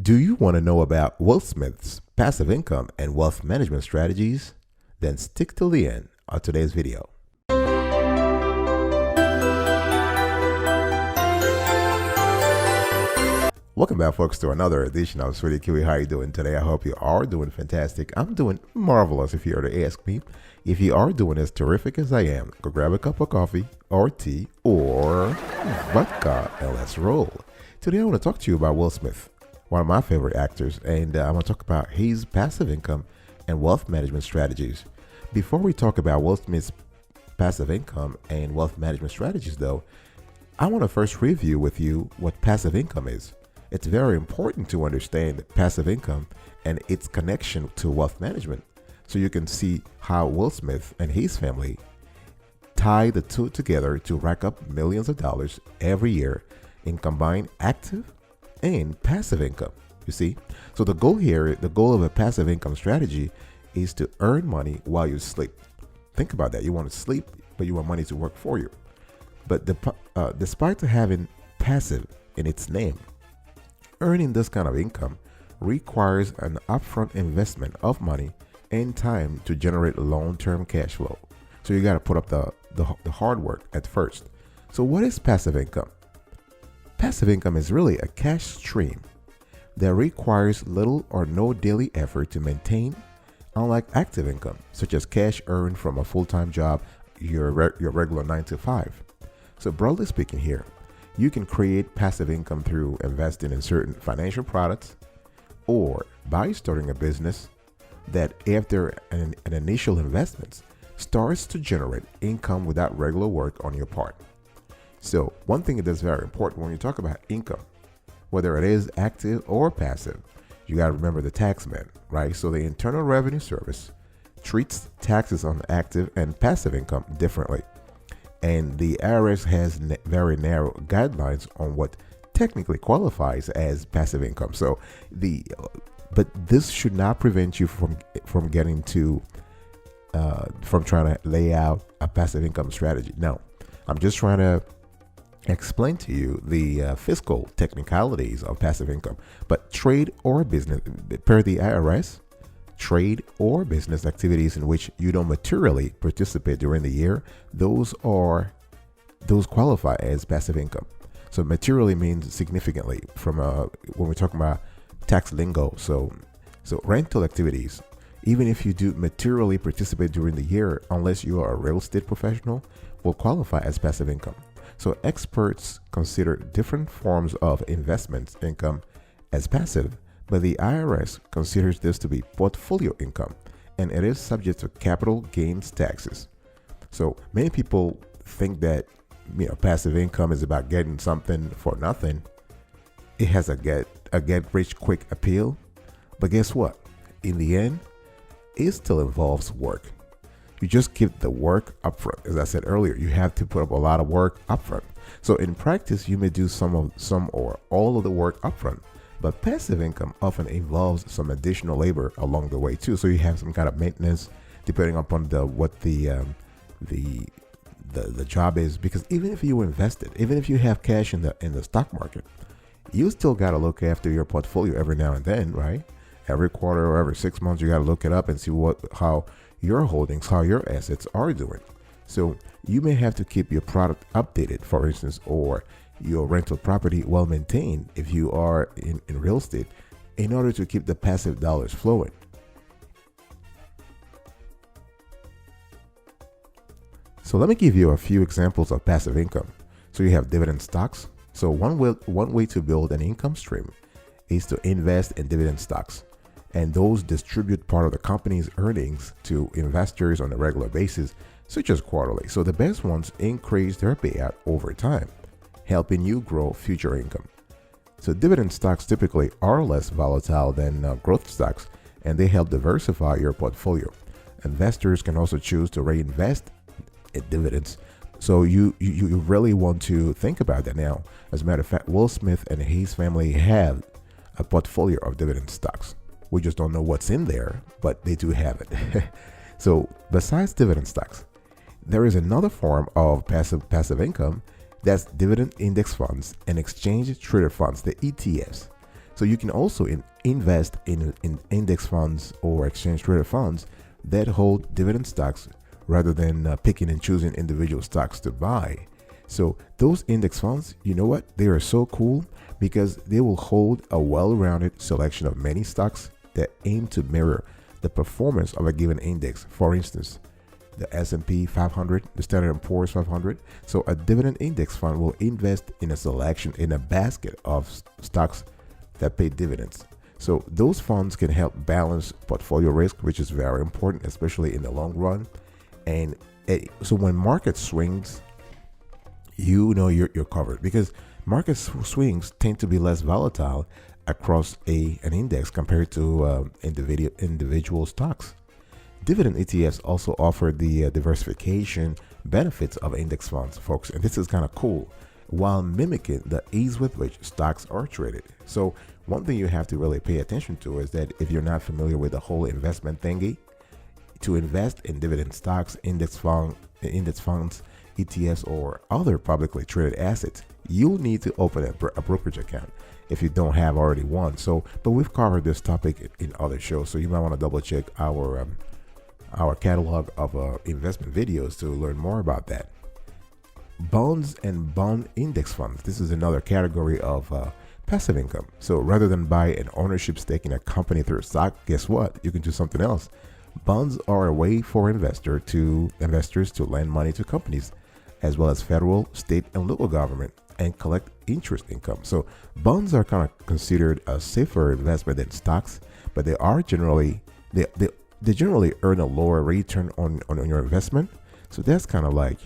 Do you want to know about Will Smith's passive income and wealth management strategies? Then stick till the end of today's video. Welcome back, folks, to another edition of Sweetie Kiwi. How are you doing today? I hope you are doing fantastic. I'm doing marvelous, if you were to ask me. If you are doing as terrific as I am, go grab a cup of coffee or tea or vodka and let's roll. Today I want to talk to you about Will Smith, one of my favorite actors, and I want to talk about his passive income and wealth management strategies. Before we talk about Will Smith's passive income and wealth management strategies, though, I want to first review with you what passive income is. It's very important to understand passive income and its connection to wealth management, so you can see how Will Smith and his family tie the two together to rack up millions of dollars every year in combined active and passive income. You see, so the goal of a passive income strategy is to earn money while you sleep. Think about that. You want to sleep, but you want money to work for you. But despite having passive in its name, earning this kind of income requires an upfront investment of money and time to generate long-term cash flow. So you got to put up the hard work at first. So what is passive income? Passive income is really a cash stream that requires little or no daily effort to maintain, unlike active income, such as cash earned from a full-time job, your regular 9 to 5. So broadly speaking here, you can create passive income through investing in certain financial products or by starting a business that, after an initial investment, starts to generate income without regular work on your part. So one thing that's very important when you talk about income, whether it is active or passive, you got to remember the tax man, right? So the Internal Revenue Service treats taxes on active and passive income differently. And the IRS has very narrow guidelines on what technically qualifies as passive income. So but this should not prevent you from getting to from trying to lay out a passive income strategy. No, I'm just trying to explain to you the fiscal technicalities of passive income. But trade or business, per the IRS, trade or business activities in which you don't materially participate during the year, those qualify as passive income. So materially means significantly from when we're talking about tax lingo. So rental activities, even if you do materially participate during the year, unless you are a real estate professional, will qualify as passive income. So experts consider different forms of investment income as passive, but the IRS considers this to be portfolio income, and it is subject to capital gains taxes. So many people think that passive income is about getting something for nothing. It has a get rich quick appeal, but guess what? In the end, it still involves work. You just keep the work upfront. As I said earlier, you have to put up a lot of work upfront. So in practice, you may do some or all of the work upfront, but passive income often involves some additional labor along the way too. So you have some kind of maintenance depending upon what the job is. Because even if you invested, even if you have cash in the stock market, you still got to look after your portfolio every now and then, right? Every quarter or every 6 months, you got to look it up and see how your holdings, how your assets are doing. So you may have to keep your product updated, for instance, or your rental property well maintained if you are in real estate, in order to keep the passive dollars flowing. So let me give you a few examples of passive income. So you have dividend stocks. So one way to build an income stream is to invest in dividend stocks, and those distribute part of the company's earnings to investors on a regular basis, such as quarterly. So the best ones increase their payout over time, helping you grow future income. So dividend stocks typically are less volatile than growth stocks, and they help diversify your portfolio. Investors can also choose to reinvest in dividends. So you really want to think about that now. As a matter of fact, Will Smith and his family have a portfolio of dividend stocks. We just don't know what's in there, but they do have it. So besides dividend stocks, there is another form of passive income. That's dividend index funds and exchange traded funds, the ETFs. So you can also invest in index funds or exchange traded funds that hold dividend stocks rather than picking and choosing individual stocks to buy. So those index funds, you know what? They are so cool because they will hold a well-rounded selection of many stocks that aim to mirror the performance of a given index. For instance, the S&P 500, the Standard & Poor's 500. So a dividend index fund will invest in a selection in a basket of stocks that pay dividends. So those funds can help balance portfolio risk, which is very important, especially in the long run. And so when market swings, you know you're covered, because market swings tend to be less volatile across an index compared to individual stocks. Dividend ETFs also offer the diversification benefits of index funds, folks, and this is kind of cool, while mimicking the ease with which stocks are traded. So one thing you have to really pay attention to is that if you're not familiar with the whole investment thingy, to invest in dividend stocks, index funds, ETFs, or other publicly traded assets, you'll need to open a brokerage account if you don't have already one. So, but we've covered this topic in other shows, so you might want to double check our catalog of investment videos to learn more about that. Bonds and bond index funds. This is another category of passive income. So rather than buy an ownership stake in a company through a stock, guess what? You can do something else. Bonds are a way for investors to lend money to companies, as well as federal, state, and local government, and collect interest income. So bonds are kind of considered a safer investment than stocks, but they generally earn a lower return on your investment. So that's kind of like,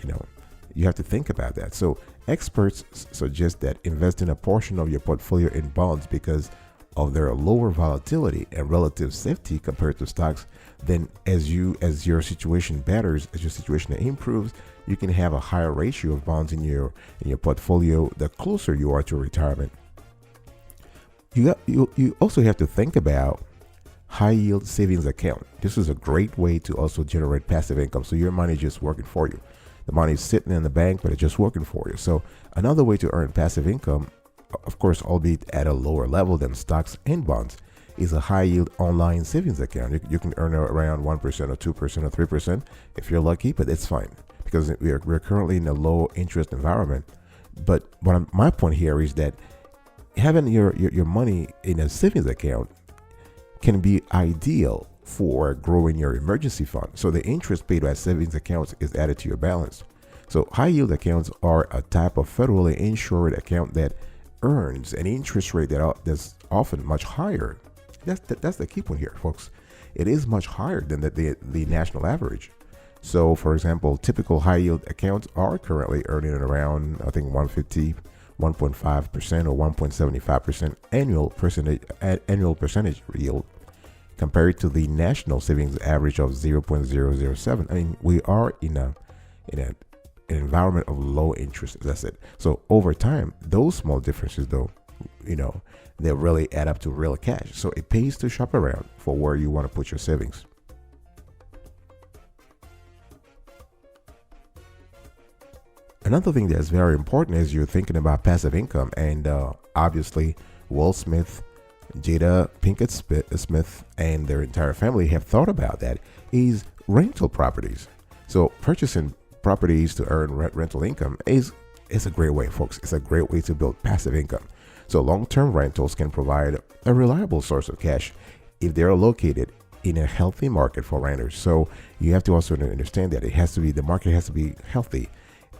you have to think about that. So experts suggest that investing a portion of your portfolio in bonds because of their lower volatility and relative safety compared to stocks. Then as your situation betters, as your situation improves, you can have a higher ratio of bonds in your portfolio the closer you are to retirement. You also have to think about high yield savings account. This is a great way to also generate passive income. So your money is just working for you. The money is sitting in the bank, but it's just working for you. So another way to earn passive income, of course, albeit at a lower level than stocks and bonds, is a high yield online savings account. You can earn around 1% or 2% or 3% if you're lucky, but it's fine because we're currently in a low interest environment. But my point here is that having your money in a savings account can be ideal for growing your emergency fund. So the interest paid by savings accounts is added to your balance. So high yield accounts are a type of federally insured account that earns an interest rate that's often much higher. That's the key point here, folks. It is much higher than the national average. So for example, typical high yield accounts are currently earning around, I think, 1.5% or 1.75% annual percentage yield, compared to the national savings average of 0.007. I mean, we are in an environment of low interest, as I said. So over time, those small differences, though, they really add up to real cash. So it pays to shop around for where you want to put your savings. Another thing that's very important as you're thinking about passive income, and obviously Will Smith, Jada Pinkett Smith, and their entire family have thought about that, is rental properties. So purchasing properties to earn rental income is a great way, folks. It's a great way to build passive income. So long-term rentals can provide a reliable source of cash if they're located in a healthy market for renters. So you have to also understand that the market has to be healthy.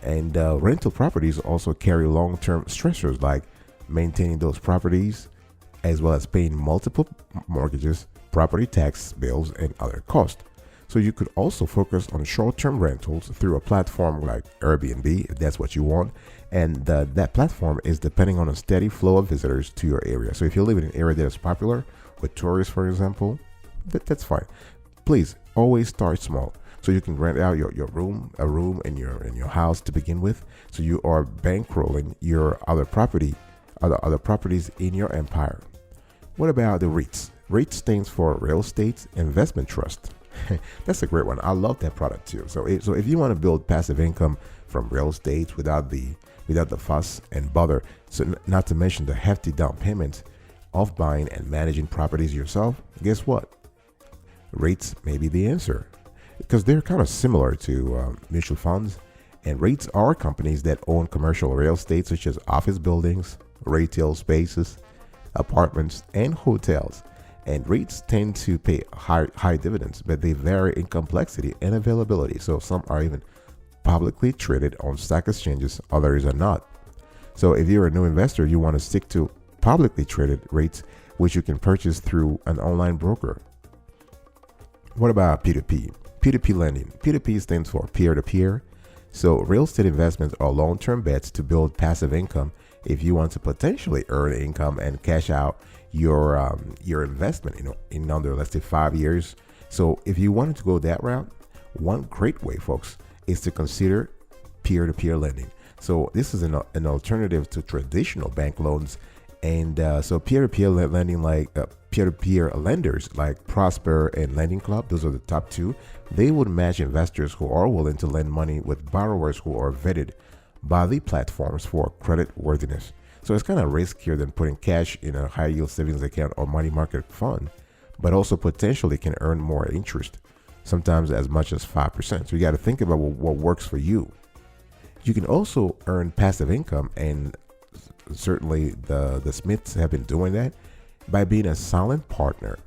And rental properties also carry long-term stressors like maintaining those properties, as well as paying multiple mortgages, property tax bills, and other costs. So you could also focus on short-term rentals through a platform like Airbnb, if that's what you want. And that platform is depending on a steady flow of visitors to your area. So if you live in an area that is popular with tourists, for example, that's fine. Please always start small. So you can rent out a room in your house to begin with. So you are bankrolling your other properties in your empire. What about the REITs? REIT stands for Real Estate Investment Trust. That's a great one. I love that product too. So if you want to build passive income from real estate without the fuss and bother, so not to mention the hefty down payments, of buying and managing properties yourself, guess what? REITs may be the answer because they're kind of similar to mutual funds. And REITs are companies that own commercial real estate such as office buildings, retail spaces, apartments, and hotels. And REITs tend to pay high dividends, but they vary in complexity and availability. So some are even publicly traded on stock exchanges, others are not. So if you're a new investor, you want to stick to publicly traded REITs, which you can purchase through an online broker. What about P2P? P2P lending. P2P stands for peer-to-peer. So real estate investments are long-term bets to build passive income if you want to potentially earn income and cash out your investment in under, let's say, 5 years. So if you wanted to go that route, one great way, folks, is to consider peer-to-peer lending. So this is an alternative to traditional bank loans. And so peer-to-peer lending, like peer-to-peer lenders like Prosper and Lending Club, those are the top two. They would match investors who are willing to lend money with borrowers who are vetted by the platforms for credit worthiness. So it's kind of riskier than putting cash in a high yield savings account or money market fund, but also potentially can earn more interest, sometimes as much as 5%. So you got to think about what works for you. You can also earn passive income, and certainly the Smiths have been doing that by being a silent partner.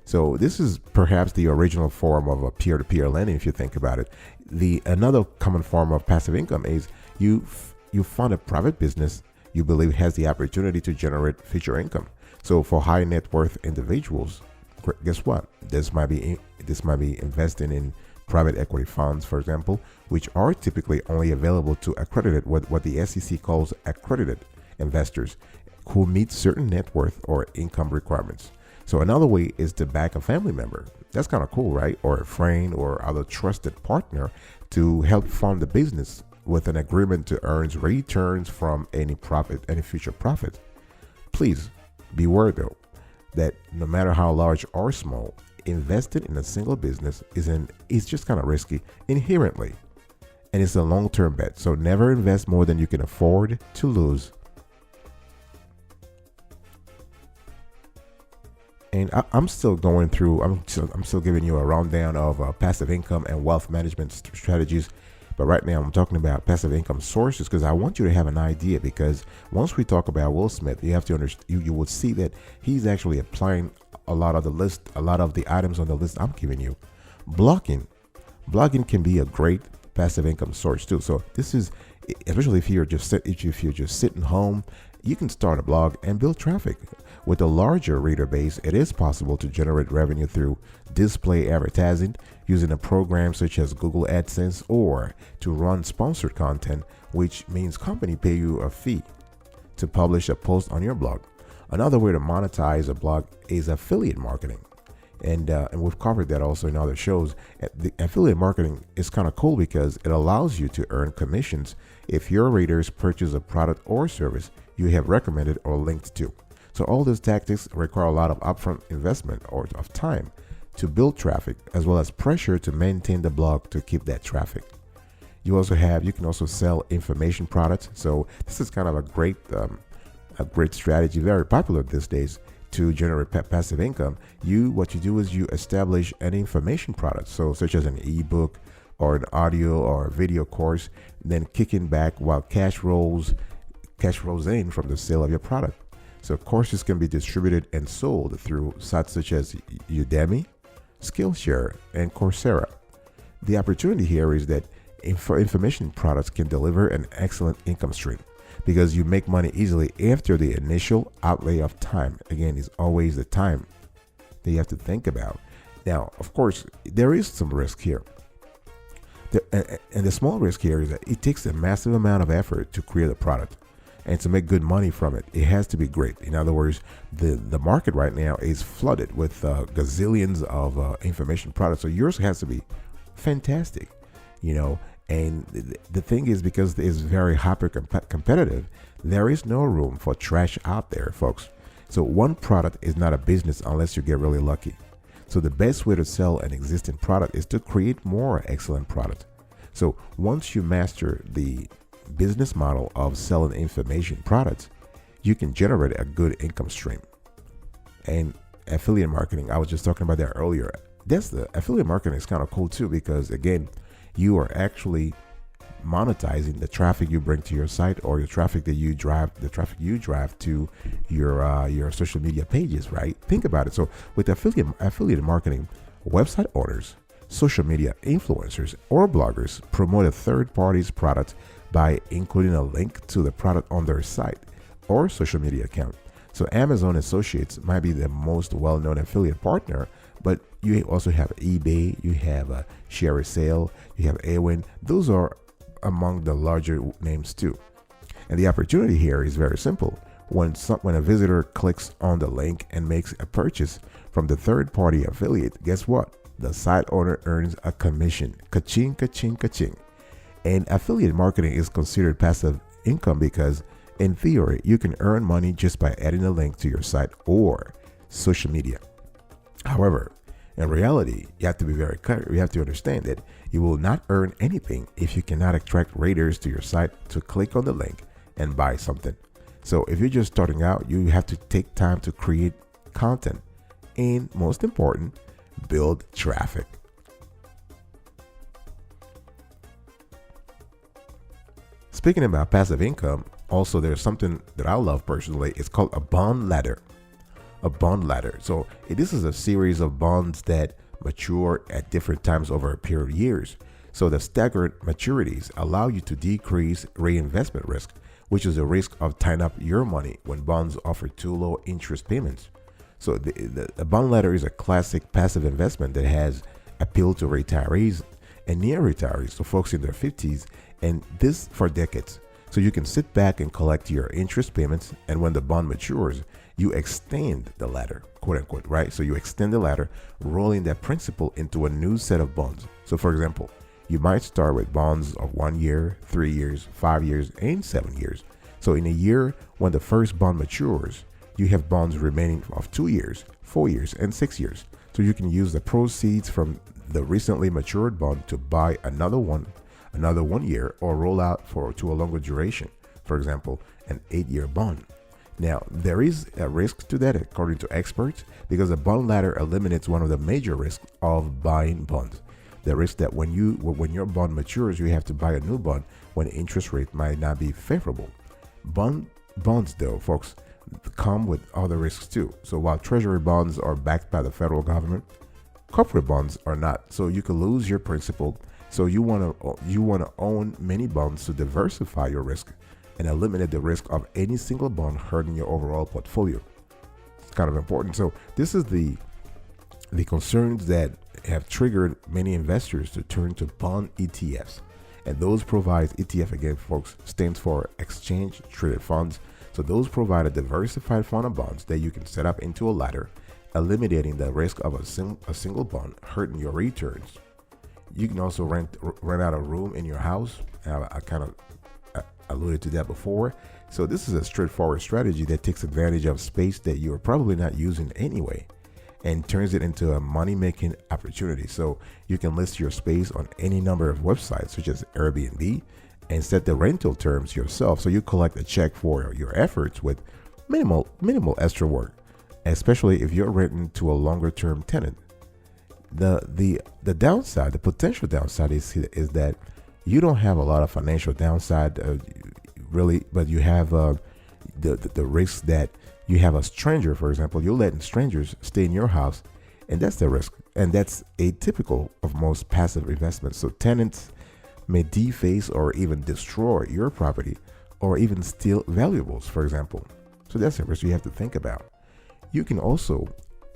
So this is perhaps the original form of a peer-to-peer lending if you think about it. Another common form of passive income is you fund a private business you believe has the opportunity to generate future income. So for high net worth individuals, guess what? This might be investing in private equity funds, for example, which are typically only available to accredited, what the SEC calls accredited investors who meet certain net worth or income requirements. So another way is to back a family member. That's kind of cool, right? Or a friend or other trusted partner to help fund the business with an agreement to earn returns from any future profit. Please beware though that no matter how large or small, investing in a single business is just kind of risky inherently, and it's a long-term bet. So never invest more than you can afford to lose. And I'm still going through, I'm still giving you a rundown of passive income and wealth management strategies. But right now I'm talking about passive income sources because I want you to have an idea, because once we talk about Will Smith, you have to understand, you will see that he's actually applying a lot of the items on the list I'm giving you. Blogging can be a great passive income source too. So this is, especially if you're just sitting home, you can start a blog and build traffic. With a larger reader base, it is possible to generate revenue through display advertising using a program such as Google AdSense, or to run sponsored content, which means company pay you a fee to publish a post on your blog. Another way to monetize a blog is affiliate marketing. And we've covered that also in other shows. The affiliate marketing is kind of cool because it allows you to earn commissions if your readers purchase a product or service you have recommended or linked to. So all these tactics require a lot of upfront investment or of time to build traffic, as well as pressure to maintain the blog to keep that traffic. You can also sell information products. So this is kind of a great strategy, very popular these days to generate passive income. What you do is you establish an information product, so such as an ebook or an audio or video course, then kicking back while cash rolls in from the sale of your product. So courses can be distributed and sold through sites such as Udemy, Skillshare, and Coursera. The opportunity here is that information products can deliver an excellent income stream because you make money easily after the initial outlay of time. Again, it's always the time that you have to think about. Now, of course, there is some risk here. And the small risk here is that it takes a massive amount of effort to create a product. And to make good money from it, it has to be great. In other words, the market right now is flooded with gazillions of information products. So yours has to be fantastic, And the thing is, because it's very hyper competitive, there is no room for trash out there, folks. So one product is not a business unless you get really lucky. So the best way to sell an existing product is to create more excellent product. So once you master the business model of selling information products, you can generate a good income stream. And affiliate marketing, I was just talking about that earlier. That's the affiliate marketing is kind of cool too, because again, you are actually monetizing the traffic you bring to your site, or the traffic you drive to your social media pages, right? Think about it. So with affiliate marketing, website owners, social media influencers, or bloggers promote a third party's product by including a link to the product on their site or social media account. So Amazon Associates might be the most well-known affiliate partner, but you also have eBay, you have Share Sale, you have Awin. Those are among the larger names too. And the opportunity here is very simple. When a visitor clicks on the link and makes a purchase from the third-party affiliate, guess what? The site owner earns a commission. Ka-ching, ka-ching, ka-ching. And affiliate marketing is considered passive income because, in theory, you can earn money just by adding a link to your site or social media. However, in reality, you have to be very clear. You have to understand that you will not earn anything if you cannot attract readers to your site to click on the link and buy something. So if you're just starting out, you have to take time to create content and, most important, build traffic. Speaking about passive income, also there's something that I love personally. It's called a bond ladder. A bond ladder. So this is a series of bonds that mature at different times over a period of years. So the staggered maturities allow you to decrease reinvestment risk, which is the risk of tying up your money when bonds offer too low interest payments. So the bond ladder is a classic passive investment that has appealed to retirees and near retirees, so folks in their 50s, and this for decades. So you can sit back and collect your interest payments, and when the bond matures, you extend the ladder, quote unquote, right? So you extend the ladder, rolling that principal into a new set of bonds. So for example, you might start with bonds of 1 year, 3 years, 5 years, and 7 years. So in a year, when the first bond matures, you have bonds remaining of 2 years, 4 years, and 6 years. So you can use the proceeds from the recently matured bond to buy another 1 year, or roll out to a longer duration. For example, an 8-year bond. Now, there is a risk to that, according to experts, because the bond ladder eliminates one of the major risks of buying bonds. The risk that when your bond matures, you have to buy a new bond when interest rate might not be favorable. Bonds, though, folks, come with other risks too. So while treasury bonds are backed by the federal government, corporate bonds are not. So you could lose your principal. So you want to own many bonds to diversify your risk and eliminate the risk of any single bond hurting your overall portfolio. It's kind of important. So this is the concerns that have triggered many investors to turn to bond ETFs. And those provide, ETF again, folks, stands for exchange traded funds. So those provide a diversified fund of bonds that you can set up into a ladder, eliminating the risk of a single bond hurting your returns. You can also rent out a room in your house. I kind of alluded to that before. So this is a straightforward strategy that takes advantage of space that you're probably not using anyway and turns it into a money-making opportunity. So you can list your space on any number of websites such as Airbnb and set the rental terms yourself, so you collect a check for your efforts with minimal extra work, especially if you're renting to a longer-term tenant. The downside, the potential downside is that you don't have a lot of financial downside, really, but you have the risk that you have a stranger, for example. You're letting strangers stay in your house, and that's the risk, and that's atypical of most passive investments. So tenants may deface or even destroy your property, or even steal valuables, for example. So that's a risk you have to think about. You can also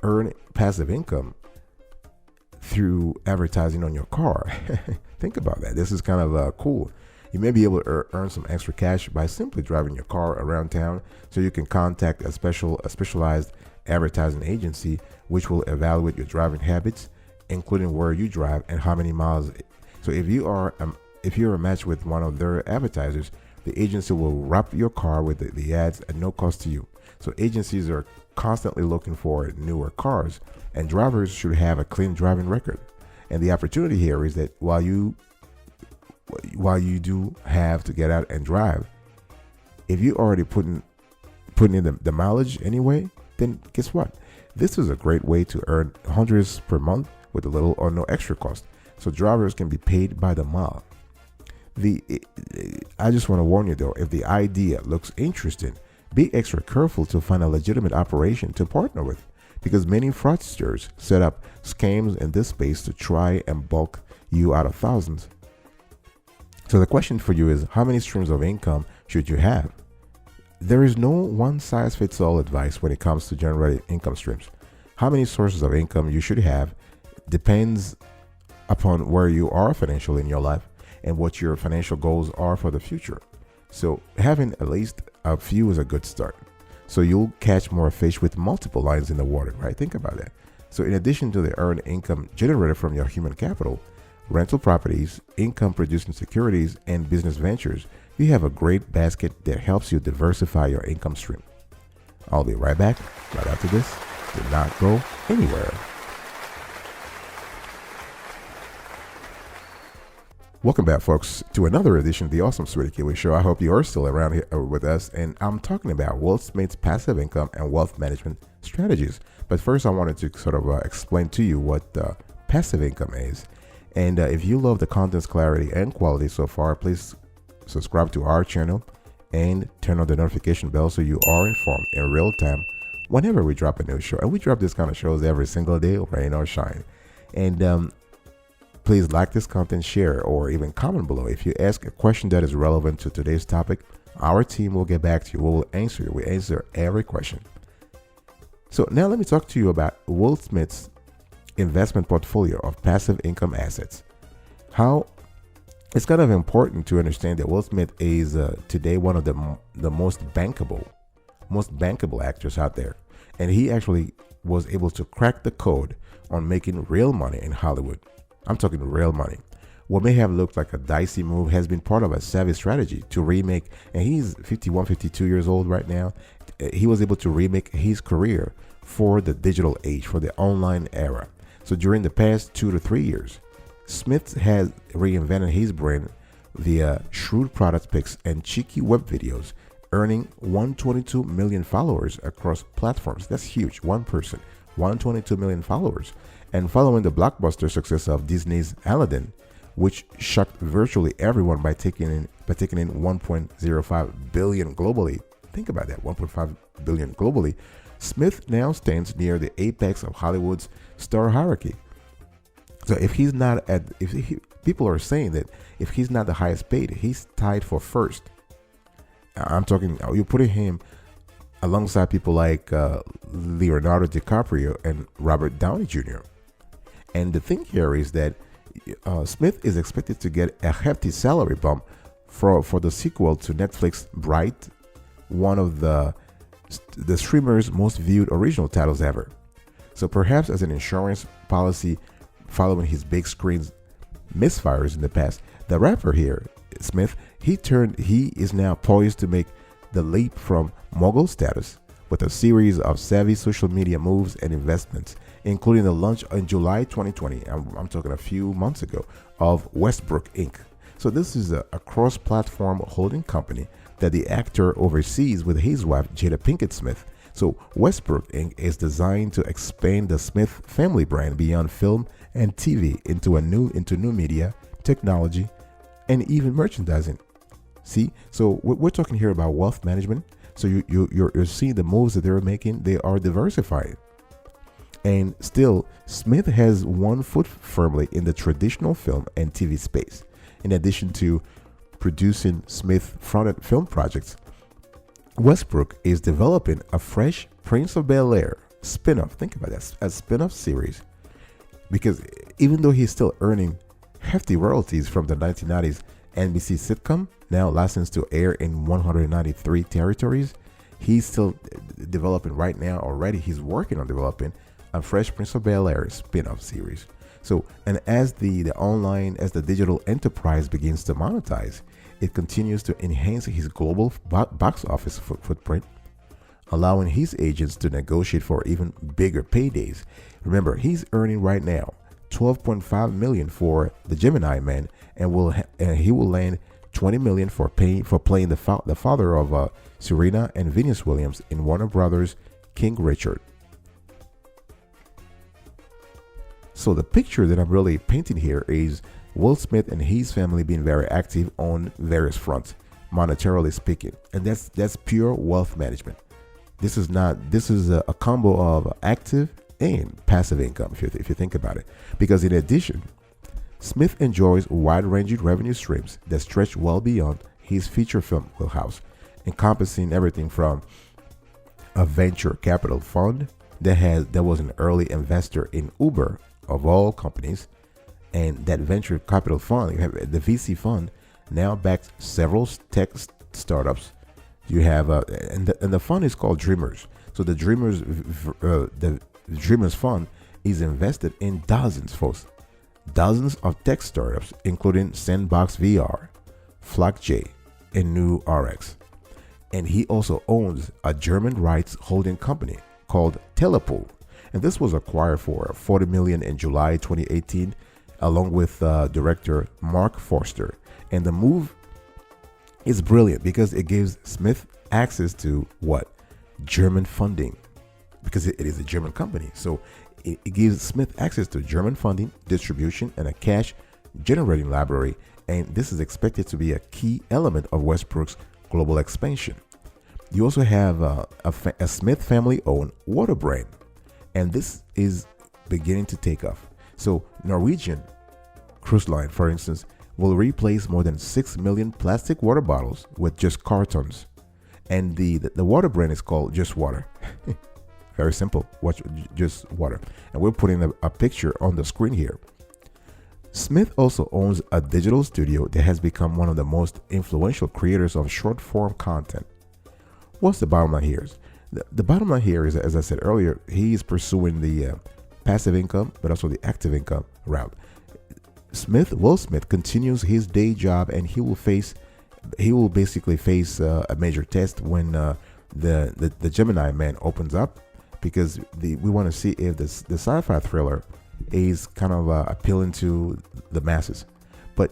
earn passive income through advertising on your car. Think about that. This is kind of cool. You may be able to earn some extra cash by simply driving your car around town. So you can contact a specialized advertising agency, which will evaluate your driving habits, including where you drive and how many miles. So if you're a match with one of their advertisers, the agency will wrap your car with the ads at no cost to you. So agencies are constantly looking for newer cars, and drivers should have a clean driving record. And the opportunity here is that while you do have to get out and drive, if you already putting in the mileage anyway, then guess what? This is a great way to earn hundreds per month with a little or no extra cost. So drivers can be paid by the mile. I just want to warn you though, if the idea looks interesting, be extra careful to find a legitimate operation to partner with, because many fraudsters set up scams in this space to try and bulk you out of thousands. So the question for you is, how many streams of income should you have? There is no one-size-fits-all advice when it comes to generating income streams. How many sources of income you should have depends upon where you are financially in your life and what your financial goals are for the future. So having at least a few is a good start. So you'll catch more fish with multiple lines in the water, right? Think about that. So in addition to the earned income generated from your human capital, rental properties, income producing securities, and business ventures, you have a great basket that helps you diversify your income stream. I'll be right back right after this. Do not go anywhere. Welcome back, folks, to another edition of the Awesome Sweetie Kiwi Show. I hope you are still around here with us, and I'm talking about Will Smith's passive income and wealth management strategies. But first, I wanted to sort of explain to you what passive income is. And if you love the content's clarity and quality so far, please subscribe to our channel and turn on the notification bell so you are informed in real time whenever we drop a new show. And we drop this kind of shows every single day, rain or shine. And please like this content, share, or even comment below. If you ask a question that is relevant to today's topic, our team will get back to you. We will answer you. We answer every question. So now let me talk to you about Will Smith's investment portfolio of passive income assets. How it's kind of important to understand that Will Smith is today one of the most bankable actors out there. And he actually was able to crack the code on making real money in Hollywood. I'm talking real money. What may have looked like a dicey move has been part of a savvy strategy to remake, and he's 51, 52 years old right now. He was able to remake his career for the digital age, for the online era. So during the past 2 to 3 years, Smith has reinvented his brand via shrewd product picks and cheeky web videos, earning 122 million followers across platforms. That's huge. One person, 122 million followers. And following the blockbuster success of Disney's Aladdin, which shocked virtually everyone by taking in 1.05 billion globally. Think about that, 1.5 billion globally. Smith now stands near the apex of Hollywood's star hierarchy. So if he's not people are saying that if he's not the highest paid, he's tied for first. I'm talking, you're putting him alongside people like Leonardo DiCaprio and Robert Downey Jr. And the thing here is that Smith is expected to get a hefty salary bump for the sequel to Netflix Bright, one of the streamer's most viewed original titles ever. So perhaps as an insurance policy following his big screen misfires in the past, the rapper here, Smith, he is now poised to make the leap from mogul status with a series of savvy social media moves and investments, including the launch in July 2020, I'm talking a few months ago, of Westbrook Inc. So this is a cross-platform holding company that the actor oversees with his wife, Jada Pinkett Smith. So Westbrook Inc. is designed to expand the Smith family brand beyond film and TV into new media, technology, and even merchandising. See, so we're talking here about wealth management. So you're seeing the moves that they're making. They are diversifying. And still, Smith has one foot firmly in the traditional film and TV space. In addition to producing Smith-fronted film projects, Westbrook is developing a fresh Prince of Bel-Air spin-off. Think about that, a spin-off series. Because even though he's still earning hefty royalties from the 1990s NBC sitcom, now licensed to air in 193 territories, he's still developing right now already. He's working on developing a Fresh Prince of Bel-Air spin-off series. So, and as the digital enterprise begins to monetize, it continues to enhance his global box office footprint, allowing his agents to negotiate for even bigger paydays. Remember, he's earning right now $12.5 million for The Gemini Man, and he will land $20 million for playing the father of Serena and Venus Williams in Warner Brothers' King Richard. So the picture that I'm really painting here is Will Smith and his family being very active on various fronts, monetarily speaking, and that's pure wealth management. This is a combo of active and passive income, if you think about it. Because in addition, Smith enjoys wide-ranging revenue streams that stretch well beyond his feature film wheelhouse, encompassing everything from a venture capital fund that was an early investor in Uber of all companies, and that venture capital fund, the VC fund, now backs several tech startups. You have and the fund is called Dreamers. So the Dreamers fund is invested in dozens of tech startups, including Sandbox VR, FlockJ, and New RX. And he also owns a German rights holding company called Telepool, and this was acquired for $40 million in July 2018, along with director Mark Forster. And the move is brilliant because it gives Smith access to what? German funding, because it is a German company. So it gives Smith access to German funding, distribution, and a cash generating library. And this is expected to be a key element of Westbrook's global expansion. You also have a Smith family-owned water brand, and this is beginning to take off. So Norwegian Cruise Line, for instance, will replace more than 6 million plastic water bottles with just cartons. And the water brand is called Just Water. Very simple, just water. And we're putting a picture on the screen here. Smith also owns a digital studio that has become one of the most influential creators of short-form content. What's the bottom line here? The bottom line here is, as I said earlier, he is pursuing the passive income, but also the active income route. Will Smith continues his day job, and he will basically face a major test when the Gemini Man opens up, because we want to see if the sci-fi thriller is kind of appealing to the masses. But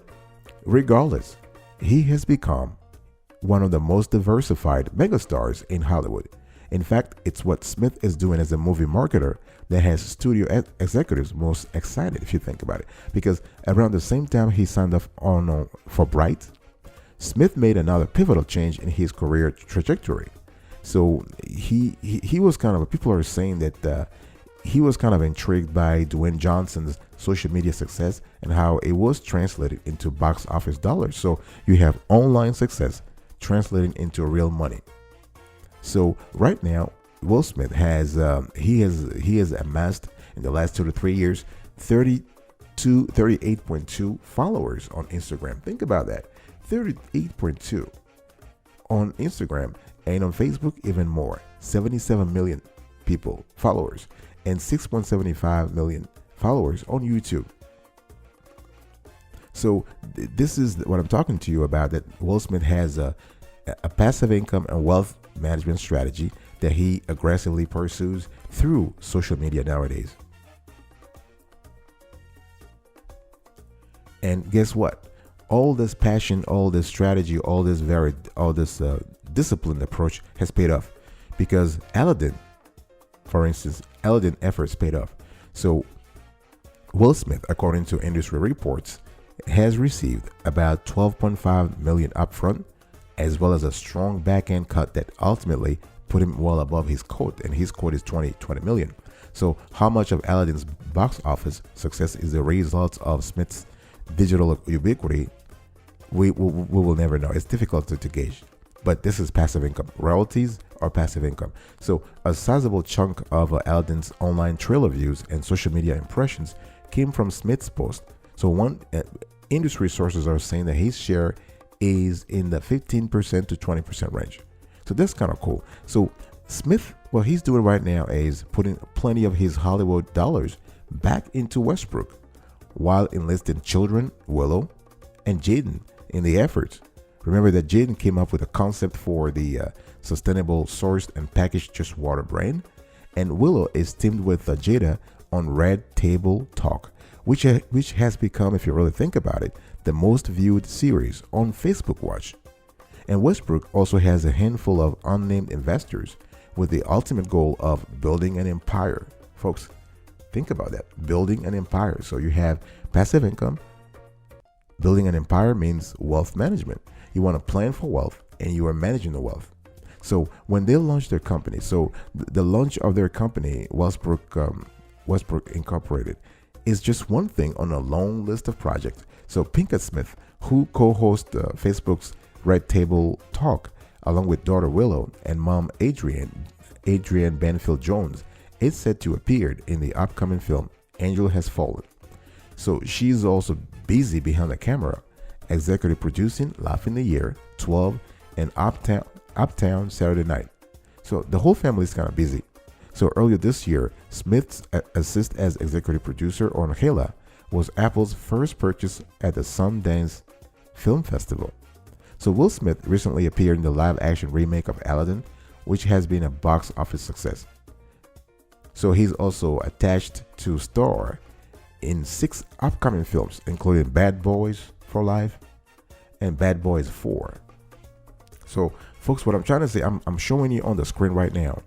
regardless, he has become one of the most diversified megastars in Hollywood. In fact, it's what Smith is doing as a movie marketer that has studio executives most excited, if you think about it. Because around the same time he signed up for Bright, Smith made another pivotal change in his career trajectory. So he was kind of, people are saying that he was kind of intrigued by Dwayne Johnson's social media success and how it was translated into box office dollars. So you have online success translating into real money. So right now, Will Smith has amassed in the last 2 to 3 years 38.2 followers on Instagram. Think about that, 38.2 on Instagram, and on Facebook even more, 77 million followers, and 6.75 million followers on YouTube. So this is what I'm talking to you about, that Will Smith has a passive income and wealth management strategy that he aggressively pursues through social media nowadays. And guess what? All this passion, all this strategy, all this disciplined approach has paid off, because Aladdin, for instance, Aladdin efforts paid off. So Will Smith, according to industry reports, has received about 12.5 million upfront, as well as a strong back-end cut that ultimately put him well above his quote, and his quote is 20 million. So how much of Aladdin's box office success is the result of Smith's digital ubiquity, we will never know. It's difficult to gauge. But this is passive income. Royalties are passive income. So a sizable chunk of Aladdin's online trailer views and social media impressions came from Smith's post. So industry sources are saying that his share is in the 15% to 20% range. So that's kind of cool. So Smith, what he's doing right now is putting plenty of his Hollywood dollars back into Westbrook, while enlisting children, Willow and Jaden, in the efforts. Remember that Jaden came up with a concept for the sustainable sourced and packaged Just Water brand, and Willow is teamed with Jada on Red Table Talk, which has become, if you really think about it, the most viewed series on Facebook Watch. And Westbrook also has a handful of unnamed investors with the ultimate goal of building an empire. Folks, Think about that. Building an empire. So you have passive income. Building an empire means wealth management. You want to plan for wealth and you are managing the wealth. So when they launch their company, so the launch of their company, Westbrook Incorporated, is just one thing on a long list of projects. So Pinkett Smith, who co-hosts Facebook's Red Table Talk, along with daughter Willow and mom Adrienne Banfield Jones, is said to appear in the upcoming film Angel Has Fallen. So she's also busy behind the camera, executive producing Laugh in the Year, 12, and Uptown Saturday Night. So the whole family is kind of busy. So earlier this year, Smith's assist as executive producer on Hala was Apple's first purchase at the Sundance Film Festival. So Will Smith recently appeared in the live-action remake of Aladdin, which has been a box office success. So he's also attached to star in 6 upcoming films, including Bad Boys for Life and Bad Boys 4. So, folks, what I'm trying to say, I'm showing you on the screen right now.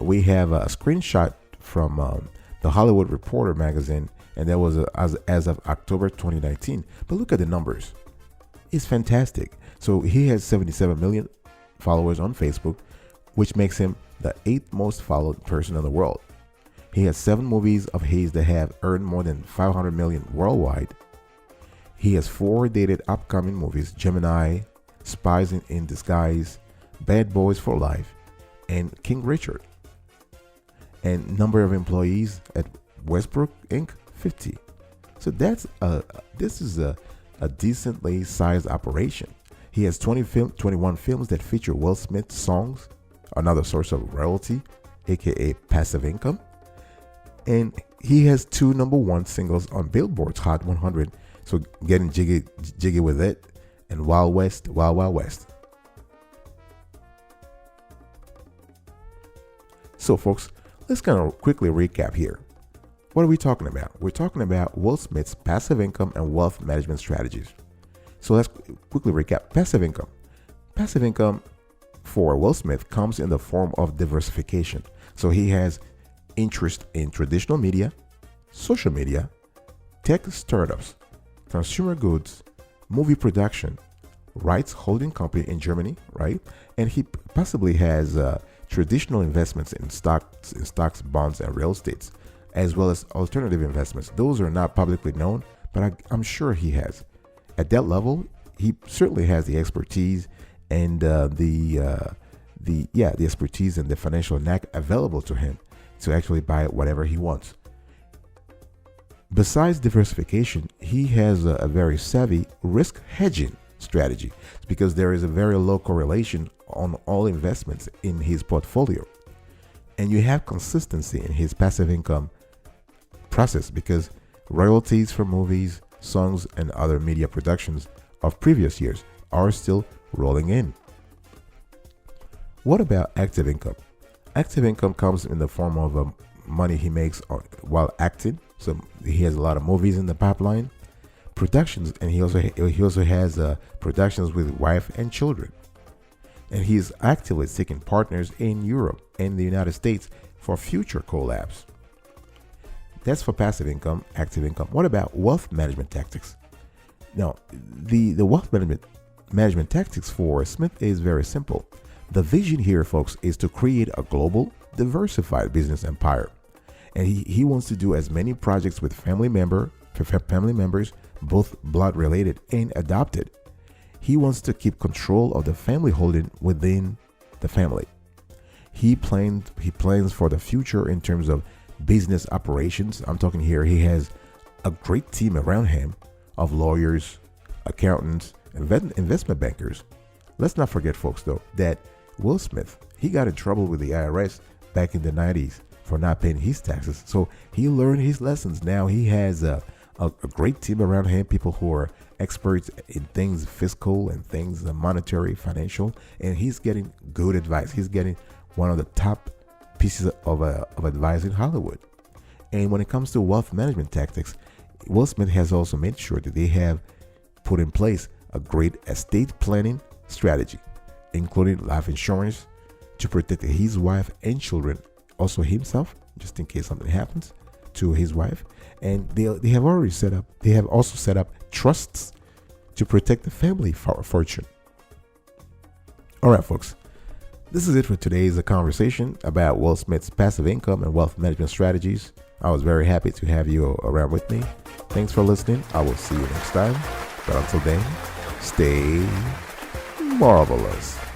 We have a screenshot from the Hollywood Reporter magazine, and that was as of October 2019. But look at the numbers. It's fantastic. So he has 77 million followers on Facebook, which makes him the 8th most followed person in the world. He has 7 movies of his that have earned more than 500 million worldwide. He has 4 dated upcoming movies: Gemini, Spies in Disguise, Bad Boys for Life, and King Richard. And number of employees at Westbrook Inc. 50. So this is a decently sized operation. He has 21 films that feature Will Smith songs, another source of royalty, aka passive income. And he has 2 #1 singles on Billboard's Hot 100. So getting jiggy with it, and Wild West, Wild Wild West. So folks, let's kind of quickly recap here. What are we talking about? We're talking about Will Smith's passive income and wealth management strategies. So let's quickly recap. Passive income. Passive income for Will Smith comes in the form of diversification. So he has interest in traditional media, social media, tech startups, consumer goods, movie production, rights holding company in Germany, right? And he possibly has traditional investments in stocks, bonds, and real estates, as well as alternative investments. Those are not publicly known, but I'm sure he has. At that level, he certainly has the expertise and the expertise and the financial knack available to him to actually buy whatever he wants. Besides diversification, he has a very savvy risk hedging strategy, because there is a very low correlation on all investments in his portfolio. And you have consistency in his passive income process, because royalties for movies, songs, and other media productions of previous years are still rolling in. What about active income? Active income comes in the form of money he makes while acting. So he has a lot of movies in the pipeline, productions, and he also has productions with wife and children. And he is actively seeking partners in Europe and the United States for future collabs. That's for passive income, active income. What about wealth management tactics? Now, the wealth management tactics for Smith is very simple. The vision here, folks, is to create a global, diversified business empire. And he wants to do as many projects with family members, both blood related and adopted. He wants to keep control of the family holding within the family. He plans for the future in terms of business operations. I'm talking here, he has a great team around him of lawyers, accountants, investment bankers. Let's not forget, folks, though, that Will Smith, he got in trouble with the IRS back in the 90s for not paying his taxes. So he learned his lessons. Now he has a great team around him, people who are experts in things fiscal and things monetary, financial, and he's getting good advice. He's getting one of the top pieces of advice in Hollywood. And when it comes to wealth management tactics, Will Smith has also made sure that they have put in place a great estate planning strategy, including life insurance to protect his wife and children, also himself, just in case something happens, to his wife, and they have already set up. They have also set up trusts to protect the family fortune. All right, folks. This is it for today's conversation about Will Smith's passive income and wealth management strategies. I was very happy to have you around with me. Thanks for listening. I will see you next time. But until then, stay marvelous.